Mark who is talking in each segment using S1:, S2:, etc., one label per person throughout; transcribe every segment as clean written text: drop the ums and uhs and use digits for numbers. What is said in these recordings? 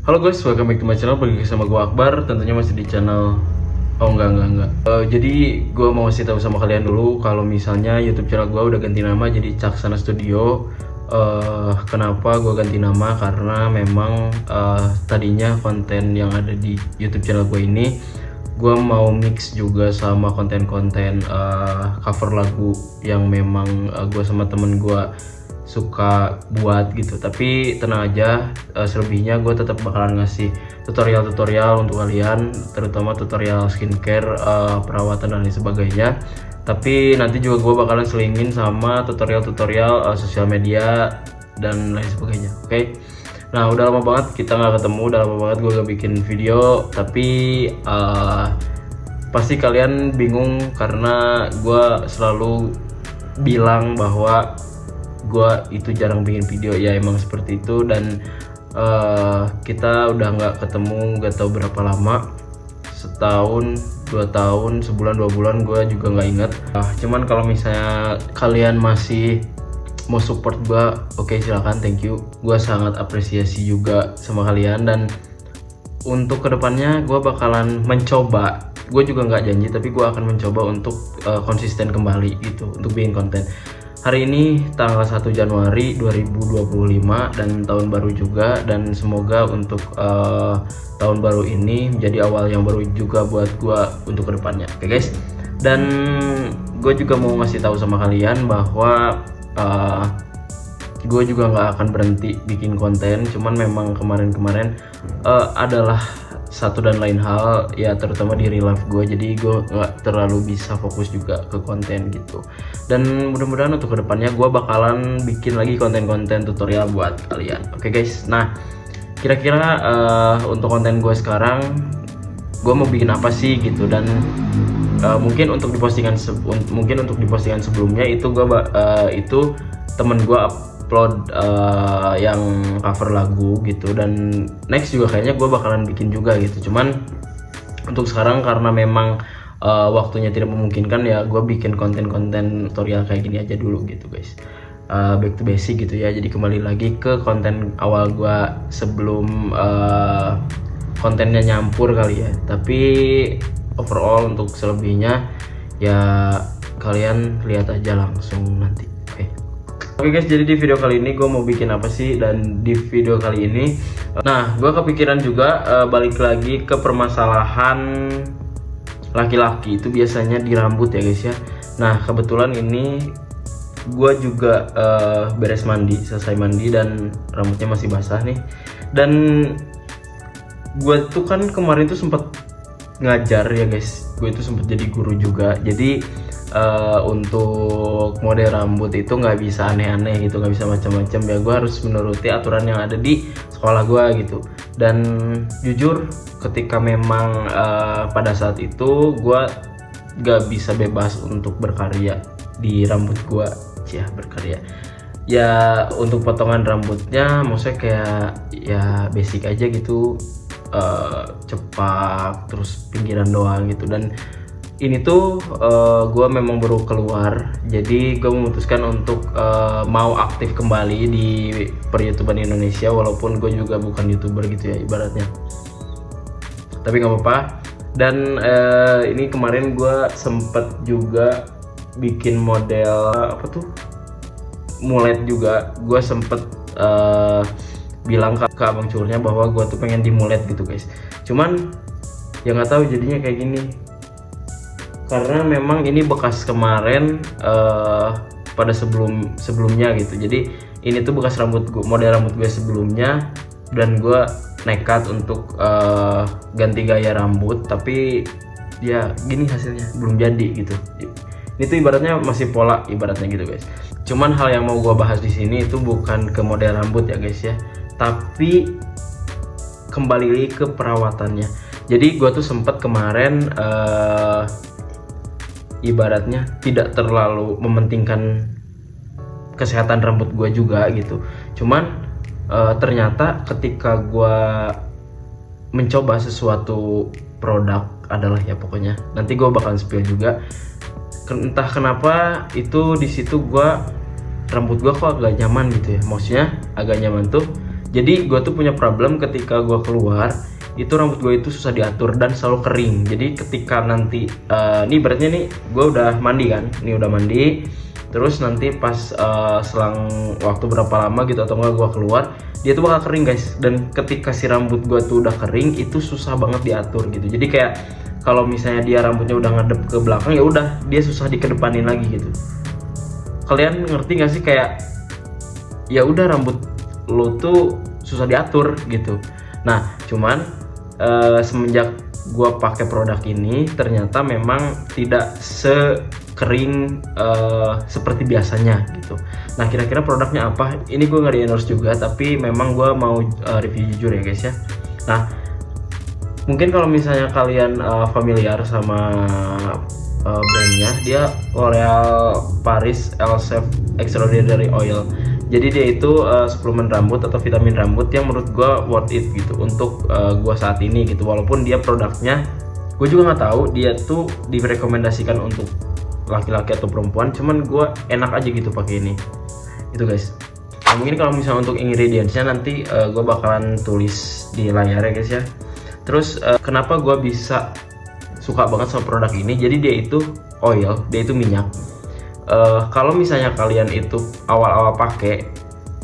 S1: Halo guys, welcome back to my channel. Bagi sama gue Akbar, tentunya masih di channel. Oh enggak. Jadi gue mau kasih tahu sama kalian dulu kalau misalnya YouTube channel gue udah ganti nama jadi Caksana Studio. Kenapa gue ganti nama? Karena memang tadinya konten yang ada di YouTube channel gue ini gue mau mix juga sama konten-konten cover lagu yang memang gue sama temen gue suka buat gitu. Tapi tenang aja, selebihnya gue tetap bakalan ngasih tutorial-tutorial untuk kalian, terutama tutorial skincare, perawatan dan lain sebagainya. Tapi nanti juga gue bakalan selingin sama tutorial-tutorial sosial media dan lain sebagainya. Oke. Nah, udah lama banget kita nggak ketemu, udah lama banget gue gak bikin video. Tapi pasti kalian bingung karena gue selalu bilang bahwa gue itu jarang bikin video. Ya emang seperti itu, dan kita udah nggak ketemu nggak tahu berapa lama, setahun, 2 tahun, sebulan, 2 bulan, gue juga nggak inget. Cuman kalau misalnya kalian masih mau support gue, oke, silakan, thank you. Gue sangat apresiasi juga sama kalian, dan untuk kedepannya gue bakalan mencoba. Gue juga nggak janji, tapi gue akan mencoba untuk konsisten kembali gitu untuk bikin konten. Hari ini tanggal 1 Januari 2025 dan tahun baru juga, dan semoga untuk tahun baru ini menjadi awal yang baru juga buat gua untuk kedepannya. Oke guys, dan gue juga mau ngasih tahu sama kalian bahwa gue juga nggak akan berhenti bikin konten. Cuman memang kemarin adalah satu dan lain hal ya, terutama di real life gue, jadi gue nggak terlalu bisa fokus juga ke konten gitu. Dan mudah-mudahan untuk kedepannya gue bakalan bikin lagi konten-konten tutorial buat kalian. Oke guys, nah kira-kira untuk konten gue sekarang gue mau bikin apa sih gitu. Dan mungkin untuk di postingan sebelumnya itu gue itu temen gue upload yang cover lagu gitu, dan next juga kayaknya gue bakalan bikin juga gitu. Cuman untuk sekarang karena memang waktunya tidak memungkinkan, ya gue bikin konten-konten tutorial kayak gini aja dulu gitu guys. Back to basic gitu ya, jadi kembali lagi ke konten awal gue sebelum kontennya nyampur kali ya. Tapi overall untuk selebihnya ya kalian lihat aja langsung nanti. Oke guys, jadi di video kali ini gue mau bikin apa sih? Dan di video kali ini, nah gue kepikiran juga balik lagi ke permasalahan laki-laki itu biasanya di rambut ya guys ya. Nah kebetulan ini gue juga selesai mandi dan rambutnya masih basah nih. Dan gue tuh kan kemarin tuh sempat ngajar ya guys, gue itu sempat jadi guru juga. Jadi untuk model rambut itu nggak bisa aneh-aneh gitu, nggak bisa macam-macam ya. Gue harus menuruti aturan yang ada di sekolah gue gitu. Dan jujur ketika memang pada saat itu gue nggak bisa bebas untuk berkarya di rambut gue, berkarya ya. Untuk potongan rambutnya maksudnya kayak ya basic aja gitu, cepak terus pinggiran doang gitu. Dan ini tuh gue memang baru keluar, jadi gue memutuskan untuk mau aktif kembali di per-YouTubean Indonesia, walaupun gue juga bukan YouTuber gitu ya ibaratnya. Tapi nggak apa-apa. Dan ini kemarin gue sempet juga bikin model apa tuh, mulet juga. Gue sempet bilang ke abang curnya bahwa gue tuh pengen dimulet gitu guys. Cuman ya nggak tahu jadinya kayak gini, karena memang ini bekas kemarin pada sebelumnya gitu. Jadi ini tuh bekas model rambut gue sebelumnya, dan gue nekat untuk ganti gaya rambut. Tapi ya gini hasilnya, belum jadi gitu. Ini tuh ibaratnya masih pola ibaratnya gitu guys. Cuman hal yang mau gue bahas di sini itu bukan ke model rambut ya guys ya, tapi kembali ke perawatannya. Jadi gue tuh sempet kemarin ibaratnya tidak terlalu mementingkan kesehatan rambut gue juga gitu. Cuman ternyata ketika gue mencoba sesuatu produk adalah ya pokoknya nanti gue bakalan spill juga. Entah kenapa itu di situ rambut gue kok agak nyaman gitu ya. Maksudnya agak nyaman tuh Jadi gue tuh punya problem ketika gue keluar itu rambut gue itu susah diatur dan selalu kering. Jadi ketika nanti nih beratnya nih gue udah mandi kan, nih udah mandi, terus nanti pas selang waktu berapa lama gitu atau enggak gue keluar, dia tuh bakal kering guys. Dan ketika si rambut gue tuh udah kering itu susah banget diatur gitu. Jadi kayak kalau misalnya dia rambutnya udah ngadep ke belakang, ya udah dia susah dikedepanin lagi gitu. Kalian ngerti gak sih, kayak ya udah rambut lo tuh susah diatur gitu. Nah cuman semenjak gua pakai produk ini ternyata memang tidak sekering seperti biasanya gitu. Nah kira-kira produknya apa? Ini gue nggak di-endorse juga, tapi memang gua mau review jujur ya guys ya. Nah mungkin kalau misalnya kalian familiar sama brandnya, dia L'Oreal Paris Elseve Extraordinary Oil. Jadi dia itu suplemen rambut atau vitamin rambut yang menurut gue worth it gitu untuk gue saat ini gitu. Walaupun dia produknya gue juga nggak tahu dia tuh direkomendasikan untuk laki-laki atau perempuan, cuman gue enak aja gitu pakai ini. Itu guys. Nah, mungkin kalau misalnya untuk ingredientsnya nanti gue bakalan tulis di layar ya guys ya. Terus kenapa gue bisa suka banget sama produk ini? Jadi dia itu oil, dia itu minyak. Kalau misalnya kalian itu awal-awal pakai,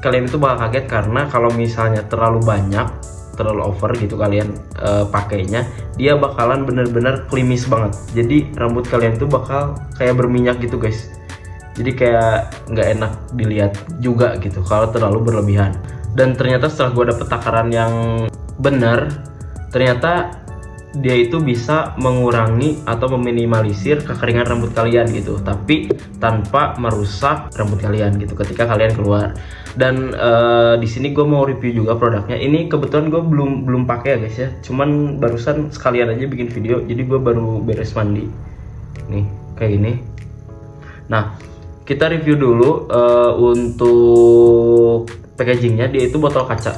S1: kalian itu bakal kaget karena kalau misalnya terlalu banyak, terlalu over gitu kalian pakainya, dia bakalan bener-bener klimis banget. Jadi rambut kalian tuh bakal kayak berminyak gitu guys. Jadi kayak nggak enak dilihat juga gitu kalau terlalu berlebihan. Dan ternyata setelah gue dapet takaran yang benar, ternyata dia itu bisa mengurangi atau meminimalisir kekeringan rambut kalian gitu, tapi tanpa merusak rambut kalian gitu ketika kalian keluar. Dan di sini gue mau review juga produknya. Ini kebetulan gue belum pakai ya guys ya, cuman barusan sekalian aja bikin video, jadi gue baru beres mandi nih kayak gini. Nah kita review dulu untuk packagingnya. Dia itu botol kaca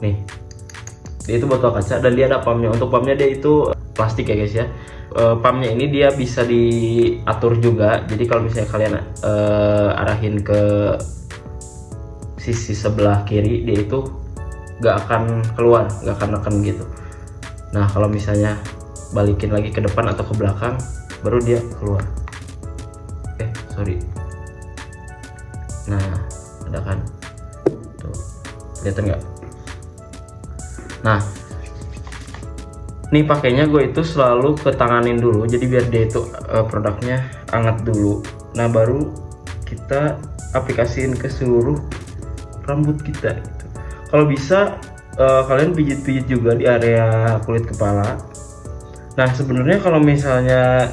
S1: nih. Dia itu botol kaca dan dia ada pumpnya. Untuk pumpnya dia itu plastik ya guys ya. Pumpnya ini dia bisa diatur juga. Jadi kalau misalnya kalian arahin ke sisi sebelah kiri, dia itu gak akan keluar, gak akan neken gitu. Nah kalau misalnya balikin lagi ke depan atau ke belakang, baru dia keluar. Sorry. Nah ada kan tuh, kelihatan nggak? Nah nih pakainya gue itu selalu ketanganin dulu, jadi biar dia itu produknya hangat dulu. Nah baru kita aplikasiin ke seluruh rambut kita gitu. Kalau bisa kalian pijit-pijit juga di area kulit kepala. Nah sebenarnya kalau misalnya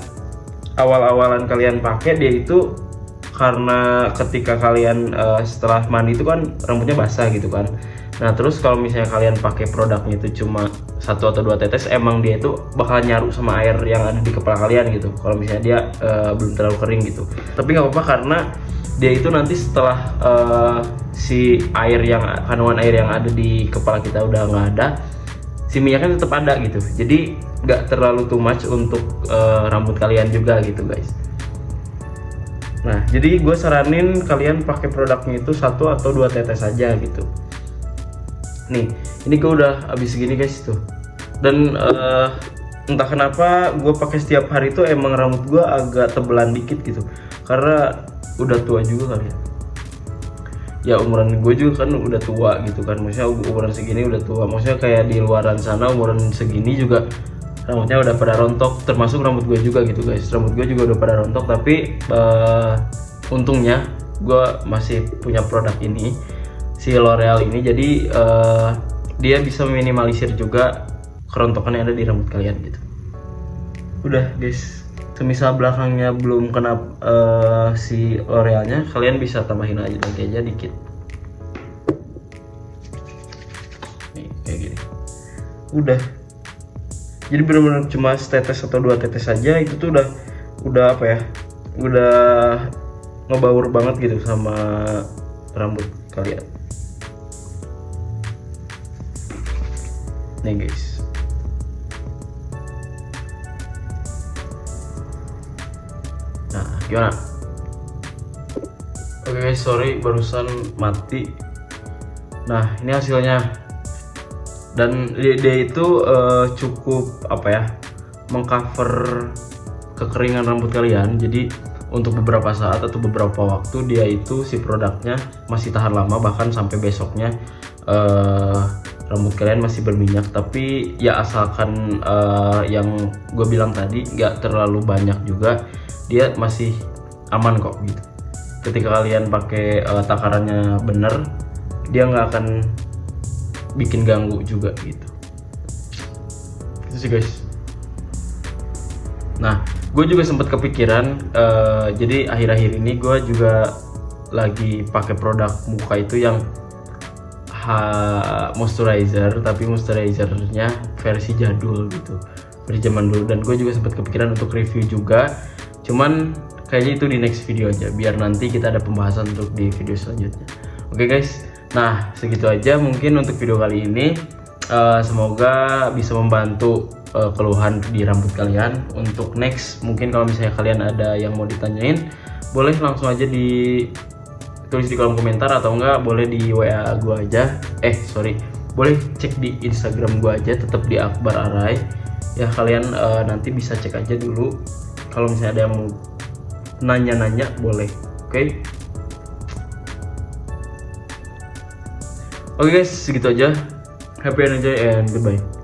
S1: awal-awalan kalian pakai, dia itu karena ketika kalian setelah mandi itu kan rambutnya basah gitu kan. Nah terus kalau misalnya kalian pakai produknya itu cuma 1 atau 2 tetes, emang dia itu bakal nyaru sama air yang ada di kepala kalian gitu kalau misalnya dia belum terlalu kering gitu. Tapi nggak apa-apa karena dia itu nanti setelah si air yang kandungan air yang ada di kepala kita udah nggak ada, si minyaknya tetap ada gitu. Jadi nggak terlalu too much untuk rambut kalian juga gitu guys. Nah jadi gue saranin kalian pakai produknya itu 1 atau 2 tetes saja gitu. Nih ini gue udah habis segini guys tuh. Dan entah kenapa gue pakai setiap hari itu emang rambut gue agak tebelan dikit gitu, karena udah tua juga kali ya. Umuran gue juga kan udah tua gitu kan, maksudnya umuran segini udah tua. Maksudnya kayak di luaran sana umuran segini juga rambutnya udah pada rontok, termasuk rambut gue juga gitu guys. Rambut gue juga udah pada rontok, tapi untungnya gue masih punya produk ini, si L'Oreal ini. Jadi dia bisa meminimalisir juga kerontokan yang ada di rambut kalian gitu. Udah guys, semisal belakangnya belum kena si L'Orealnya, kalian bisa tambahin aja lagi aja dikit nih kayak gini. Udah, jadi benar-benar cuma setetes atau 2 tetes saja itu tuh udah apa ya, udah ngebaur banget gitu sama rambut kalian nih guys. Nah gimana? Oke guys, sorry barusan mati. Nah ini hasilnya. Dan dia itu cukup apa ya, mengcover kekeringan rambut kalian. Jadi untuk beberapa saat atau beberapa waktu dia itu si produknya masih tahan lama, bahkan sampai besoknya rambut kalian masih berminyak. Tapi ya asalkan yang gue bilang tadi nggak terlalu banyak juga, dia masih aman kok gitu. Ketika kalian pakai takarannya bener, dia nggak akan bikin ganggu juga gitu. Itu sih guys. Nah, gue juga sempat kepikiran, jadi akhir-akhir ini gue juga lagi pakai produk muka itu yang moisturizer, tapi moisturizernya versi jadul gitu, versi zaman dulu. Dan gue juga sempat kepikiran untuk review juga, cuman kayaknya itu di next video aja, biar nanti kita ada pembahasan untuk di video selanjutnya. Oke guys, nah segitu aja mungkin untuk video kali ini. Semoga bisa membantu keluhan di rambut kalian. Untuk next, mungkin kalau misalnya kalian ada yang mau ditanyain, boleh langsung aja tulis di kolom komentar, atau enggak boleh di WA gua aja. Boleh cek di Instagram gua aja, tetap di Akbar Arai. Ya kalian nanti bisa cek aja dulu. Kalau misalnya ada yang mau nanya-nanya boleh. Oke. Oke guys, segitu aja. Happy and enjoy and goodbye.